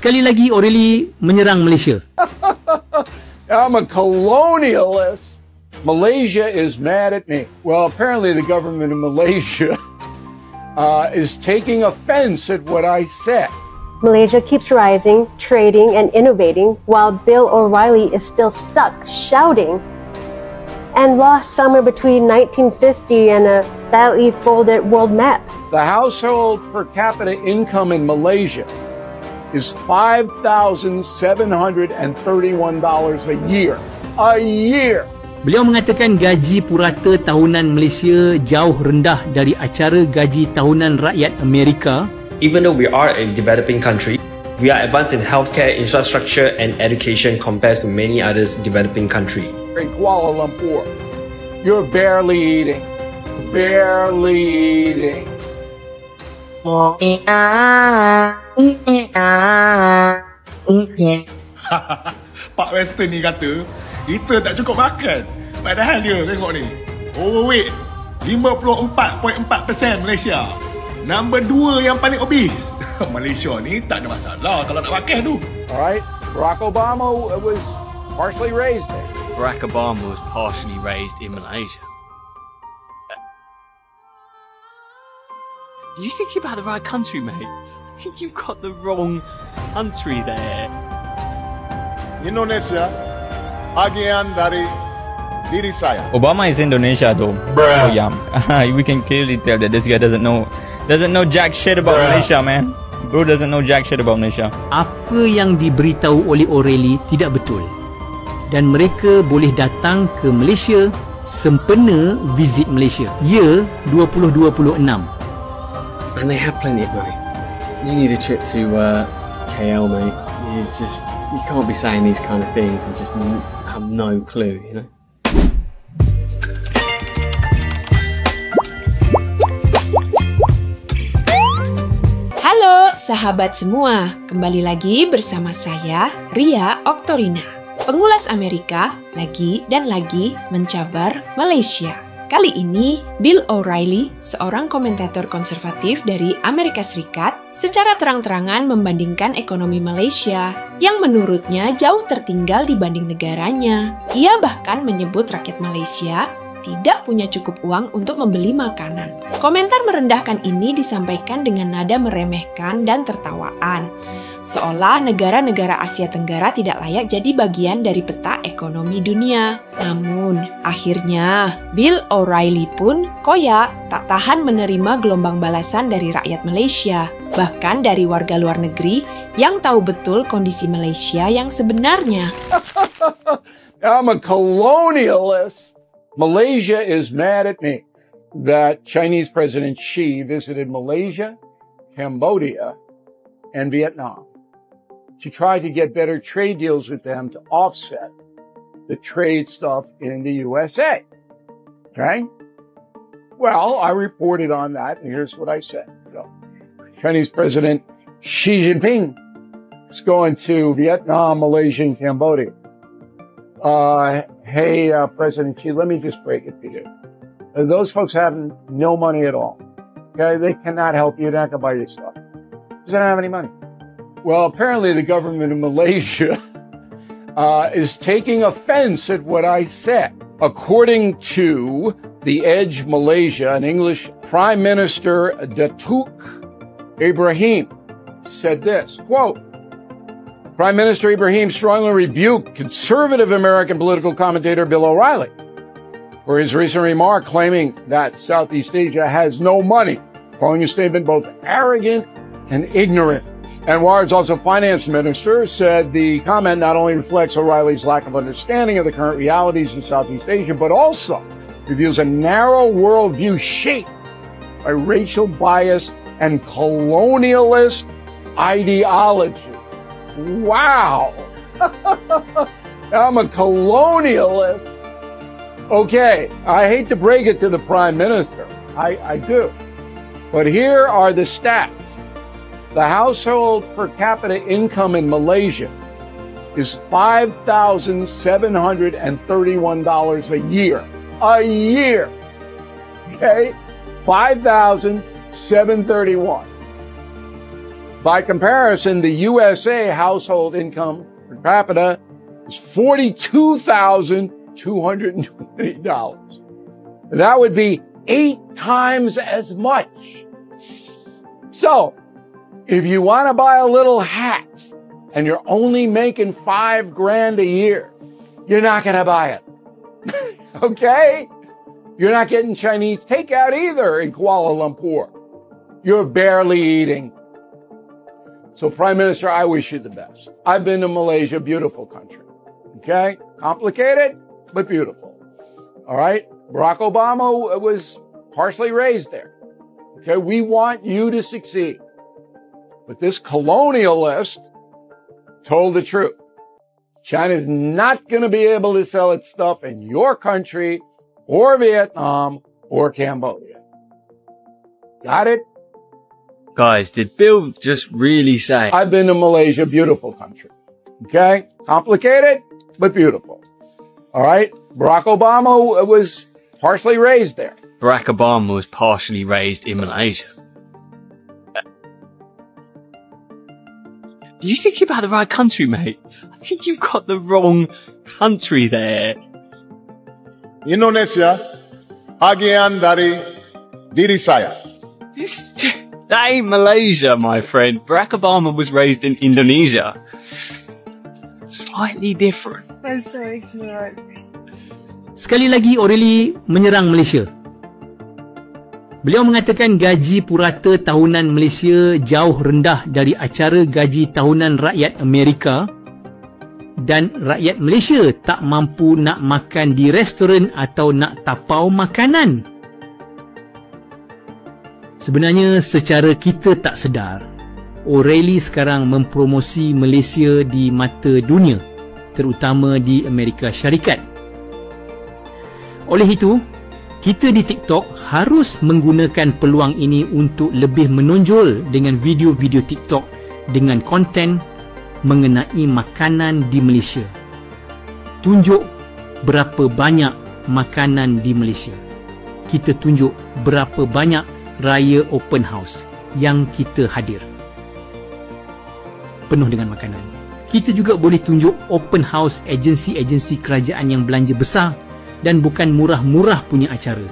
Sekali lagi O'Reilly menyerang Malaysia. I'm a colonialist. Malaysia is mad at me. Well, apparently the government of Malaysia is taking offense at what I said. Malaysia keeps rising, trading, and innovating, while Bill O'Reilly is still stuck shouting and lost somewhere between 1950 and a badly folded world map. The household per capita income in Malaysia is $5,731 a year. A year! Beliau mengatakan gaji purata tahunan Malaysia jauh rendah dari acara gaji tahunan rakyat Amerika. Even though we are a developing country, we are advanced in healthcare, infrastructure, and education compared to many other developing countries. In Kuala Lumpur, you're barely eating. Barely eating. Pak Western ni kata, kita tak cukup makan. Padahal dia, tengok ni, overweight 54.4% Malaysia. Nombor 2 yang paling obese. Malaysia ni tak ada masalah kalau nak makan tu. Alright, Barack Obama was partially raised there. Barack Obama was partially raised in Malaysia. You thinking about the right country, mate? I think you've got the wrong country there. Indonesia, bagian dari diri saya. Obama is Indonesia though. Oh yeah, we can clearly tell that this guy doesn't know jack shit about Malaysia, man. Bro doesn't know jack shit about Malaysia. Apa yang diberitahu oleh O'Reilly tidak betul. Dan mereka boleh datang ke Malaysia sempena visit Malaysia. Ya 2026. And they have plenty of money. You need a trip to KL, mate. You can't be saying these kind of things and just have no clue, you know? Halo sahabat semua, kembali lagi bersama saya Ria Oktorina, pengulas Amerika lagi dan lagi mencabar Malaysia. Kali ini, Bill O'Reilly, seorang komentator konservatif dari Amerika Serikat, secara terang-terangan membandingkan ekonomi Malaysia yang menurutnya jauh tertinggal dibanding negaranya. Ia bahkan menyebut rakyat Malaysia tidak punya cukup uang untuk membeli makanan. Komentar merendahkan ini disampaikan dengan nada meremehkan dan tertawaan, seolah negara-negara Asia Tenggara tidak layak jadi bagian dari peta ekonomi dunia. Namun, akhirnya Bill O'Reilly pun koyak tak tahan menerima gelombang balasan dari rakyat Malaysia, bahkan dari warga luar negeri yang tahu betul kondisi Malaysia yang sebenarnya. I'm a colonialist. Malaysia is mad at me that Chinese President Xi visited Malaysia, Cambodia, and Vietnam to try to get better trade deals with them to offset the trade stuff in the USA. Okay? Well, I reported on that, and here's what I said. Chinese President Xi Jinping is going to Vietnam, Malaysia, and Cambodia. Hey, President Xi, let me just break it to you. Those folks have no money at all. Okay? They cannot help you. They're not going to buy your stuff. They don't have any money. Well, apparently the government of Malaysia is taking offense at what I said. According to The Edge Malaysia, an English Prime Minister, Datuk Ibrahim, said this, quote, Prime Minister Ibrahim strongly rebuked conservative American political commentator Bill O'Reilly for his recent remark claiming that Southeast Asia has no money, calling his statement both arrogant and ignorant. And Ward's also finance minister said the comment not only reflects O'Reilly's lack of understanding of the current realities in Southeast Asia, but also reveals a narrow worldview shaped by racial bias and colonialist ideology. Wow! I'm a colonialist. Okay, I hate to break it to the Prime Minister. I do. But here are the stats. The household per capita income in Malaysia is $5,731 a year. A year! Okay? $5,731. By comparison, the USA household income per capita is $42,220. That would be 8 times as much. So, if you want to buy a little hat and you're only making $5 grand a year, you're not going to buy it. Okay? You're not getting Chinese takeout either in Kuala Lumpur. You're barely eating. So, Prime Minister, I wish you the best. I've been to Malaysia, beautiful country. Okay? Complicated, but beautiful. All right? Barack Obama was partially raised there. Okay? We want you to succeed. But this colonialist told the truth. China's not going to be able to sell its stuff in your country or Vietnam or Cambodia. Got it? Guys, did Bill just really say? I've been to Malaysia, beautiful country. Okay? Complicated, but beautiful. All right? Barack Obama was partially raised there. Barack Obama was partially raised in Malaysia. Are you thinking about the right country, mate? I think you've got the wrong country there. Indonesia, bagian dari diri saya. That ain't Malaysia, my friend. Barack Obama was raised in Indonesia. Slightly different. I'm sorry, Sekali lagi O'Reilly menyerang Malaysia. Beliau mengatakan gaji purata tahunan Malaysia jauh rendah dari acara gaji tahunan rakyat Amerika dan rakyat Malaysia tak mampu nak makan di restoran atau nak tapau makanan. Sebenarnya secara kita tak sedar, O'Reilly sekarang mempromosi Malaysia di mata dunia, terutama di Amerika Syarikat. Oleh itu, kita di TikTok harus menggunakan peluang ini untuk lebih menonjol dengan video-video TikTok dengan konten mengenai makanan di Malaysia. Tunjuk berapa banyak makanan di Malaysia. Kita tunjuk berapa banyak raya open house yang kita hadir. Penuh dengan makanan. Kita juga boleh tunjuk open house agensi-agensi kerajaan yang belanja besar dan bukan murah-murah punya acara.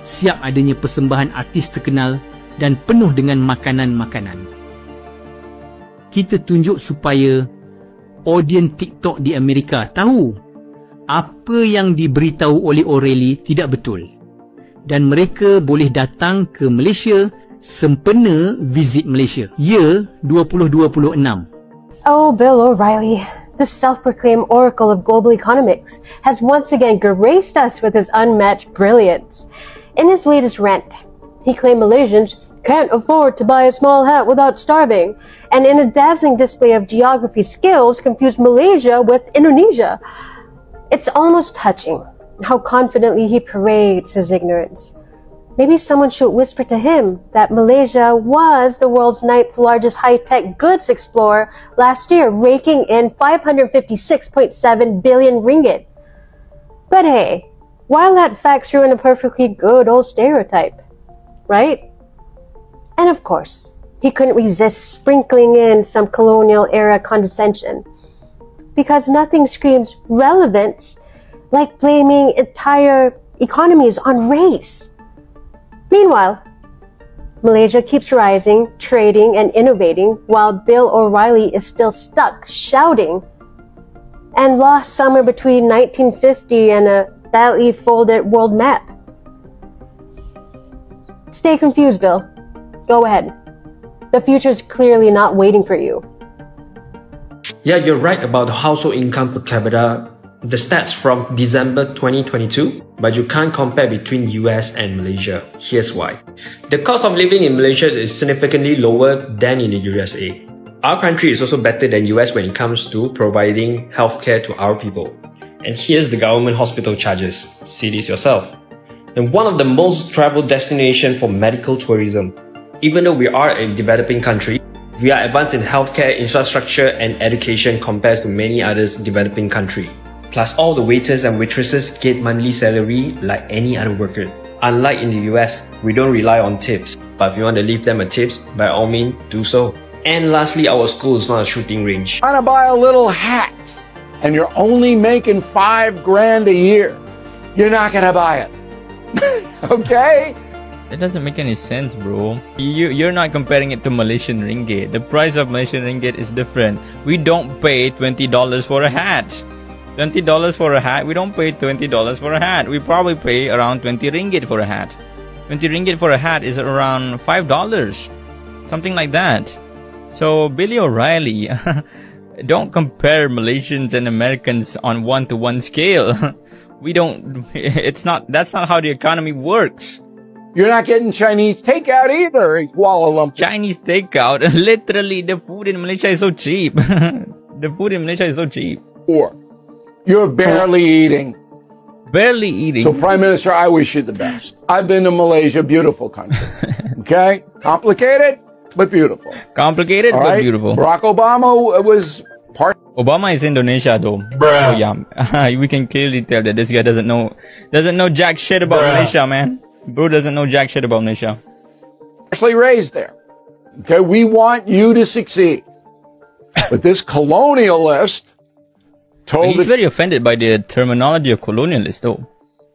Siap adanya persembahan artis terkenal dan penuh dengan makanan-makanan. Kita tunjuk supaya audiens TikTok di Amerika tahu apa yang diberitahu oleh O'Reilly tidak betul. Dan mereka boleh datang ke Malaysia sempena visit Malaysia. Ya 2026. Oh, Bill O'Reilly, the self-proclaimed oracle of global economics, has once again graced us with his unmatched brilliance. In his latest rant, he claimed Malaysians can't afford to buy a small hat without starving, and in a dazzling display of geography skills, confused Malaysia with Indonesia. It's almost touching how confidently he parades his ignorance. Maybe someone should whisper to him that Malaysia was the world's 9th largest high-tech goods explorer last year, raking in 556.7 billion ringgit. But hey, why let facts ruin a perfectly good old stereotype, right? And of course, he couldn't resist sprinkling in some colonial-era condescension, because nothing screams relevance like blaming entire economies on race. Meanwhile, Malaysia keeps rising, trading, and innovating, while Bill O'Reilly is still stuck shouting and lost somewhere between 1950 and a badly folded world map. Stay confused, Bill. Go ahead. The future's clearly not waiting for you. Yeah, you're right about the household income per capita. The stats from December 2022, but you can't compare between US and Malaysia. Here's why. The cost of living in Malaysia is significantly lower than in the USA. Our country is also better than US when it comes to providing healthcare to our people. And here's the government hospital charges. See this yourself. And one of the most traveled destinations for medical tourism. Even though we are a developing country, we are advanced in healthcare, infrastructure, and education compared to many others developing countries. Plus, all the waiters and waitresses get monthly salary like any other worker. Unlike in the US, we don't rely on tips. But if you want to leave them a tips, by all means, do so. And lastly, our school is not a shooting range. Trying to buy a little hat and you're only making $5 grand a year. You're not gonna buy it. Okay? That doesn't make any sense, bro. You're not comparing it to Malaysian ringgit. The price of Malaysian ringgit is different. We don't pay $20 for a hat. $20 for a hat? We don't pay $20 for a hat. We probably pay around 20 ringgit for a hat. 20 ringgit for a hat is around $5. Something like that. So, Billy O'Reilly, don't compare Malaysians and Americans on one-to-one scale. That's not how the economy works. You're not getting Chinese takeout either in Kuala Lumpur. Chinese takeout? Literally, the food in Malaysia is so cheap. The food in Malaysia is so cheap. Or, you're barely eating. Barely eating. So, Prime Minister, I wish you the best. I've been to Malaysia, beautiful country. Okay? Complicated, but beautiful. Complicated, but beautiful. Barack Obama was part. Obama is Indonesia, though. Oh, yeah. We can clearly tell that this guy doesn't know jack shit about Malaysia, man. Bro doesn't know jack shit about Malaysia. Actually raised there. Okay, we want you to succeed. But this colonialist told he's very offended by the terminology of colonialist, though.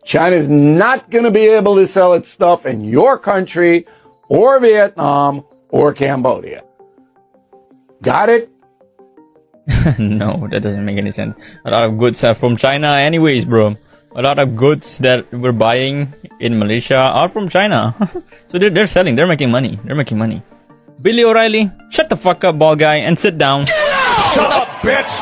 China's not going to be able to sell its stuff in your country, or Vietnam, or Cambodia. Got it? No, that doesn't make any sense. A lot of goods are from China anyways, bro. A lot of goods that we're buying in Malaysia are from China. So they're selling, they're making money. They're making money. Billy O'Reilly, shut the fuck up, bald guy, and sit down. Shut up, bitch!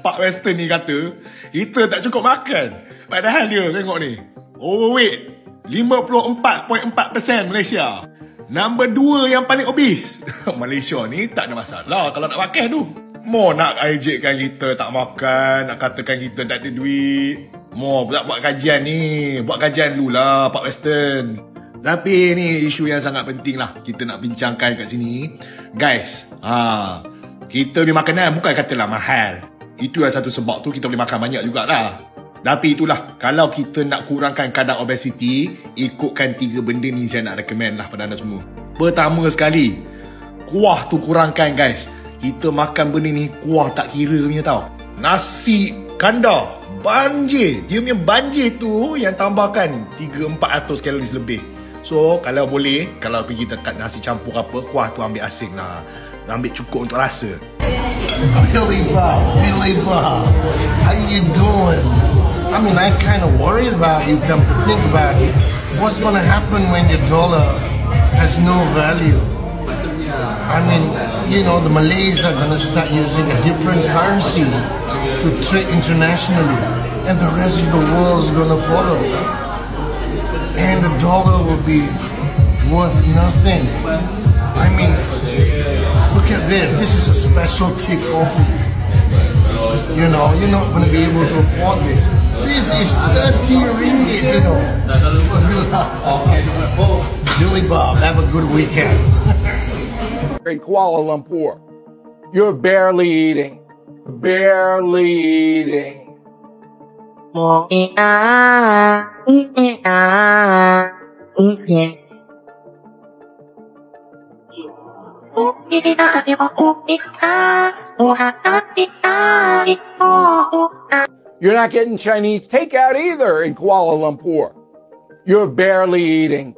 Pak Western ni kata, kita tak cukup makan. Padahal dia, tengok ni. Overweight, 54.4% Malaysia. Nombor 2 yang paling obese. Malaysia ni tak ada masalah kalau nak makan tu. Mau nak ejekkan kita tak makan, nak katakan kita tak ada duit. Mau tak buat kajian ni. Buat kajian dulu lah, Pak Western. Tapi ni isu yang sangat penting lah kita nak bincangkan kat sini. Guys, kita beli makanan bukan katalah mahal. Itu yang satu sebab tu kita boleh makan banyak jugalah. Tapi itulah, kalau kita nak kurangkan kadar obesity, ikutkan 3 benda ni saya nak recommend lah pada anda semua. Pertama sekali, kuah tu kurangkan guys. Kita makan benda ni kuah tak kira punya tau. Nasi kandar, banjir. Dia punya banjir tu yang tambahkan 300-400 kalori lebih. So, kalau boleh, kalau pergi dekat nasi campur apa, kuah tu ambil asing lah. Ambil cukup untuk rasa. Billy Bob, how you doing? I mean, I kind of worried about you, come to think about it. What's going to happen when your dollar has no value? I mean, you know, the Malays are going to start using a different currency to trade internationally, and the rest of the world is going to follow. And the dollar will be worth nothing. I mean, look at this. This is a specialty coffee. You know, you're not going to be able to afford this. This is 30 ringgit, you know. Billy Bob, have a good weekend. In Kuala Lumpur, you're barely eating. Barely eating. You're not getting Chinese takeout either in Kuala Lumpur. You're barely eating.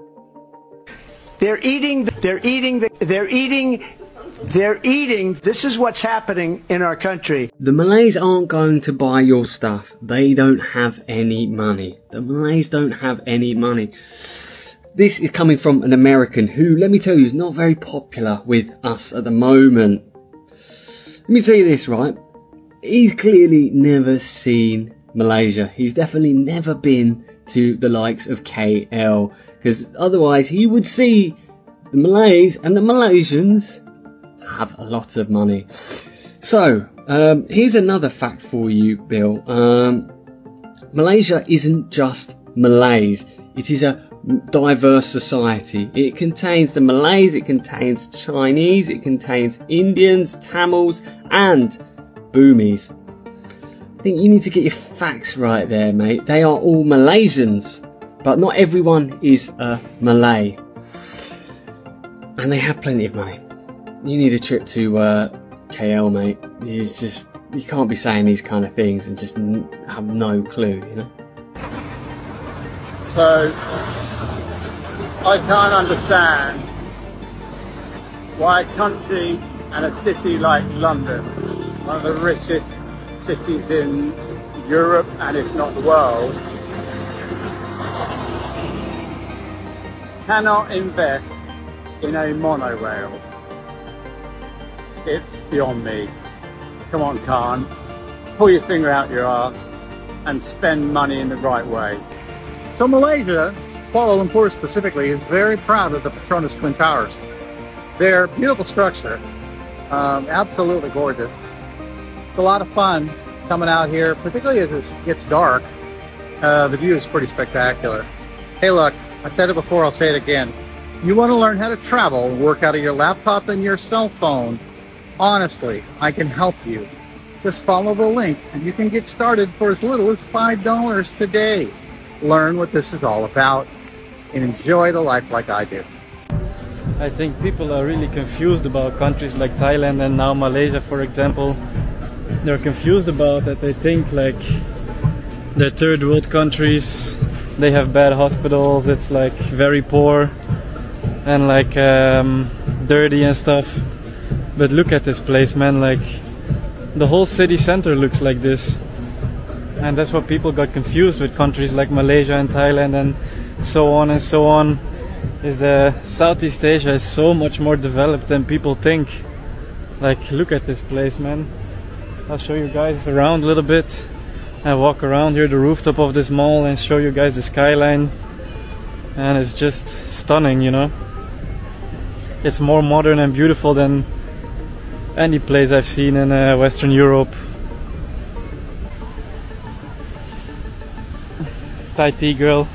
They're eating. This is what's happening in our country. The Malays aren't going to buy your stuff. They don't have any money. The Malays don't have any money. This is coming from an American who, let me tell you, is not very popular with us at the moment. Let me tell you this, right? He's clearly never seen Malaysia. He's definitely never been to the likes of KL, because otherwise he would see the Malays and the Malaysians have a lot of money. So, here's another fact for you, Bill. Malaysia isn't just Malays. It is a diverse society. It contains the Malays, it contains Chinese, it contains Indians, Tamils, and Boomies. I think you need to get your facts right there, mate. They are all Malaysians, but not everyone is a Malay. And they have plenty of money. you need a trip to KL, mate. It's just, you can't be saying these kind of things and just have no clue, you know? So, I can't understand why a country and a city like London, one of the richest cities in Europe and if not the world, cannot invest in a monorail. It's beyond me. Come on, Khan, pull your finger out your ass and spend money in the right way. So Malaysia, Kuala Lumpur specifically, is very proud of the Petronas Twin Towers. They're a beautiful structure, absolutely gorgeous. It's a lot of fun coming out here, particularly as it gets dark. The view is pretty spectacular. Hey look, I said it before, I'll say it again. You want to learn how to travel, work out of your laptop and your cell phone. Honestly, I can help you. Just follow the link and you can get started for as little as $5 today. Learn what this is all about and enjoy the life like I do. I think people are really confused about countries like Thailand and now Malaysia, for example. They're confused about that. They think like they're third world countries, they have bad hospitals, it's like very poor and like dirty and stuff. But look at this place, man, like the whole city center looks like this. And that's what people got confused with countries like Malaysia and Thailand and so on and so on, is that Southeast Asia is so much more developed than people think. Like, look at this place, man. I'll show you guys around a little bit and walk around here the rooftop of this mall and show you guys the skyline. And it's just stunning, you know. It's more modern and beautiful than any place I've seen in Western Europe. Thai tea girl.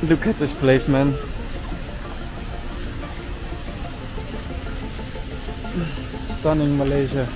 Look at this place, man. Stunning Malaysia.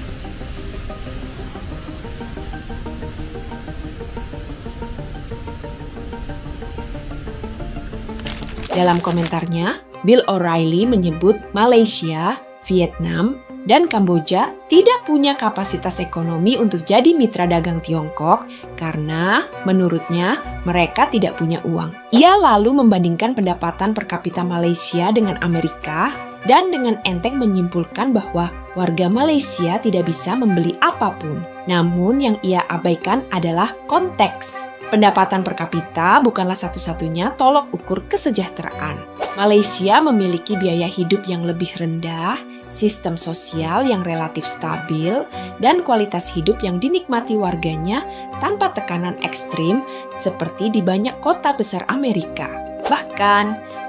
Dalam komentarnya, Bill O'Reilly menyebut Malaysia, Vietnam, dan Kamboja tidak punya kapasitas ekonomi untuk jadi mitra dagang Tiongkok karena menurutnya mereka tidak punya uang. Ia lalu membandingkan pendapatan per kapita Malaysia dengan Amerika dan dengan enteng menyimpulkan bahwa warga Malaysia tidak bisa membeli apapun. Namun yang ia abaikan adalah konteks. Pendapatan per kapita bukanlah satu-satunya tolok ukur kesejahteraan. Malaysia memiliki biaya hidup yang lebih rendah, sistem sosial yang relatif stabil, dan kualitas hidup yang dinikmati warganya tanpa tekanan ekstrim seperti di banyak kota besar Amerika. Bahkan,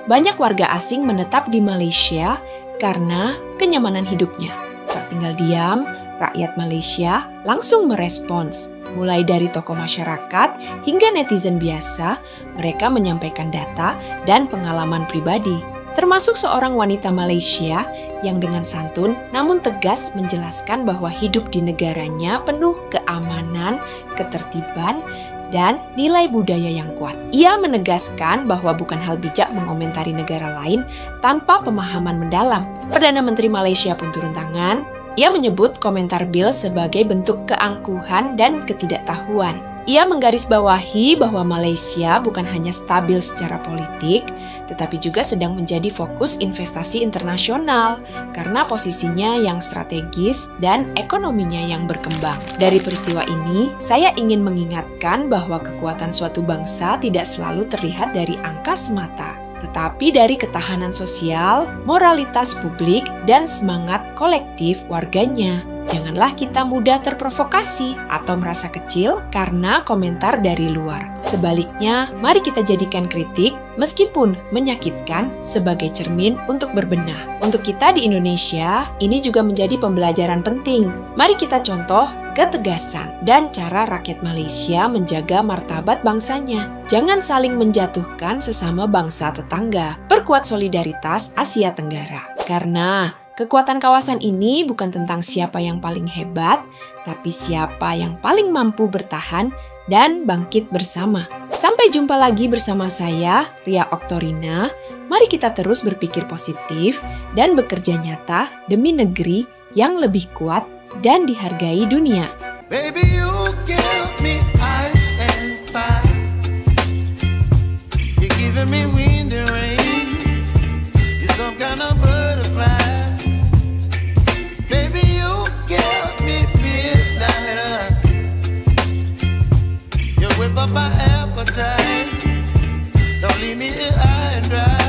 banyak warga asing menetap di Malaysia karena kenyamanan hidupnya. Tak tinggal diam, rakyat Malaysia langsung merespons. Mulai dari tokoh masyarakat hingga netizen biasa, mereka menyampaikan data dan pengalaman pribadi. Termasuk seorang wanita Malaysia yang dengan santun namun tegas menjelaskan bahwa hidup di negaranya penuh keamanan, ketertiban, dan nilai budaya yang kuat. Ia menegaskan bahwa bukan hal bijak mengomentari negara lain tanpa pemahaman mendalam. Perdana Menteri Malaysia pun turun tangan. Ia menyebut komentar Bill sebagai bentuk keangkuhan dan ketidaktahuan. Ia menggarisbawahi bahwa Malaysia bukan hanya stabil secara politik, tetapi juga sedang menjadi fokus investasi internasional karena posisinya yang strategis dan ekonominya yang berkembang. Dari peristiwa ini, saya ingin mengingatkan bahwa kekuatan suatu bangsa tidak selalu terlihat dari angka semata, tetapi dari ketahanan sosial, moralitas publik, dan semangat kolektif warganya. Janganlah kita mudah terprovokasi atau merasa kecil karena komentar dari luar. Sebaliknya, mari kita jadikan kritik, meskipun menyakitkan, sebagai cermin untuk berbenah. Untuk kita di Indonesia, ini juga menjadi pembelajaran penting. Mari kita contoh ketegasan dan cara rakyat Malaysia menjaga martabat bangsanya. Jangan saling menjatuhkan sesama bangsa tetangga. Perkuat solidaritas Asia Tenggara. Karena kekuatan kawasan ini bukan tentang siapa yang paling hebat, tapi siapa yang paling mampu bertahan dan bangkit bersama. Sampai jumpa lagi bersama saya, Ria Oktorina. Mari kita terus berpikir positif dan bekerja nyata demi negeri yang lebih kuat dan dihargai dunia. Baby, you give me ice and fire. You're giving me wind and rain. You're some kind of butterfly. Baby, you give me midnight. You whip up my appetite. Don't leave me here high and dry.